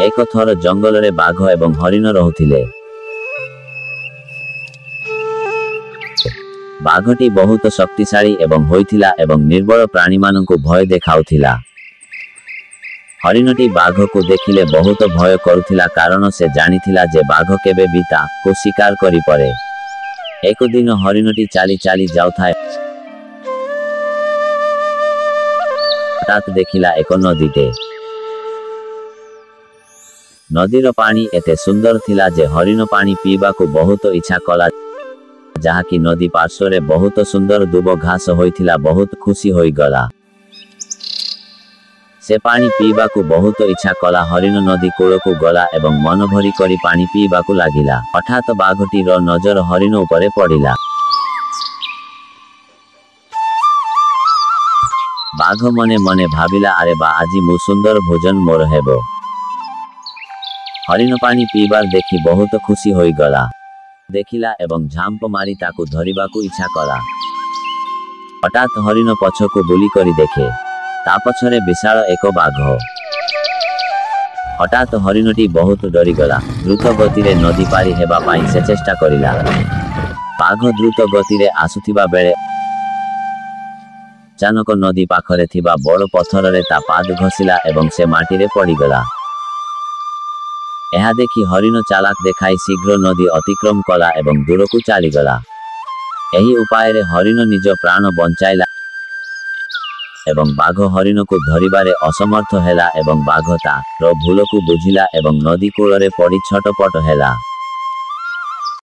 ଏକ ଥର ଜଙ୍ଗଲରେ ବାଘ ଏବଂ ହରିଣ ରହୁଥିଲେ। ବାଘଟି ବହୁତ ଶକ୍ତିଶାଳୀ ଏବଂ ହୋଇଥିଲା ଏବଂ ନିର୍ବଳ ପ୍ରାଣୀମାନଙ୍କୁ ଭୟ ଦେଖାଉଥିଲା। ହରିଣଟି ବାଘକୁ ଦେଖିଲେ ବହୁତ ଭୟ କରୁଥିଲା କାରଣ ସେ ଜାଣିଥିଲା ଯେ ବାଘ କେବେ ବି ତାକୁ ଶିକାର କରିପାରେ। ଏକ ଦିନ ହରିଣଟି ଚାଲି ଚାଲି ଯାଉଥାଏ। ହଠାତ୍ ଦେଖିଲା ଏକ ନଦୀଟେ। ନଦୀର ପାଣି ଏତେ ସୁନ୍ଦର ଥିଲା ଯେ ହରିଣ ପାଣି ପିଇବାକୁ ବହୁତ ଇଚ୍ଛା କଲା। ଯାହାକି ନଦୀ ପାର୍ଶ୍ୱରେ ବହୁତ ସୁନ୍ଦର ଦୁବ ଘାସ ହୋଇଥିଲା। ବହୁତ ଖୁସି ହୋଇଗଲା। ସେ ପାଣି ପିଇବାକୁ ବହୁତ ଇଚ୍ଛା କଲା। ହରିଣ ନଦୀ କୂଳକୁ ଗଲା ଏବଂ ମନ ଭରି କରି ପାଣି ପିଇବାକୁ ଲାଗିଲା। ହଠାତ୍ ବାଘଟିର ନଜର ହରିଣ ଉପରେ ପଡ଼ିଲା। ବାଘ ମନେ ମନେ ଭାବିଲା, ଆରେ ବା, ଆଜି ମୁଁ ସୁନ୍ଦର ଭୋଜନ ମୋର ହେବ। ହରିଣ ପାଣି ପିଇବାର ଦେଖି ବହୁତ ଖୁସି ହୋଇଗଲା। ଦେଖିଲା ଏବଂ ଝାମ୍ପ ମାରି ତାକୁ ଧରିବାକୁ ଇଚ୍ଛା କଲା। ହଠାତ୍ ହରିଣ ପଛକୁ ବୁଲି କରି ଦେଖେ, ତା ପଛରେ ବିଶାଳ ଏକ ବାଘ। ହଠାତ୍ ହରିଣଟି ବହୁତ ଡରିଗଲା। ଦ୍ରୁତ ଗତିରେ ନଦୀ ପାରି ହେବା ପାଇଁ ସେ ଚେଷ୍ଟା କରିଲା। ବାଘ ଦ୍ରୁତ ଗତିରେ ଆସୁଥିବା ବେଳେ ଅଚାନକ ନଦୀ ପାଖରେ ଥିବା ବଡ଼ ପଥରରେ ତା ପାଦ ଘଷିଲା ଏବଂ ସେ ମାଟିରେ ପଡ଼ିଗଲା। ଏହା ଦେଖି ହରିଣ ଚାଲାକ ଦେଖାଇ ଶୀଘ୍ର ନଦୀ ଅତିକ୍ରମ କଲା ଏବଂ ଦୂରକୁ ଚାଲିଗଲା। ଏହି ଉପାୟରେ ହରିଣ ନିଜ ପ୍ରାଣ ବଞ୍ଚାଇଲା ଏବଂ ବାଘ ହରିଣକୁ ଧରିବାରେ ଅସମର୍ଥ ହେଲା ଏବଂ ବାଘ ତାର ଭୁଲକୁ ବୁଝିଲା ଏବଂ ନଦୀ କୂଳରେ ପଡ଼ି ଛଟପଟ ହେଲା।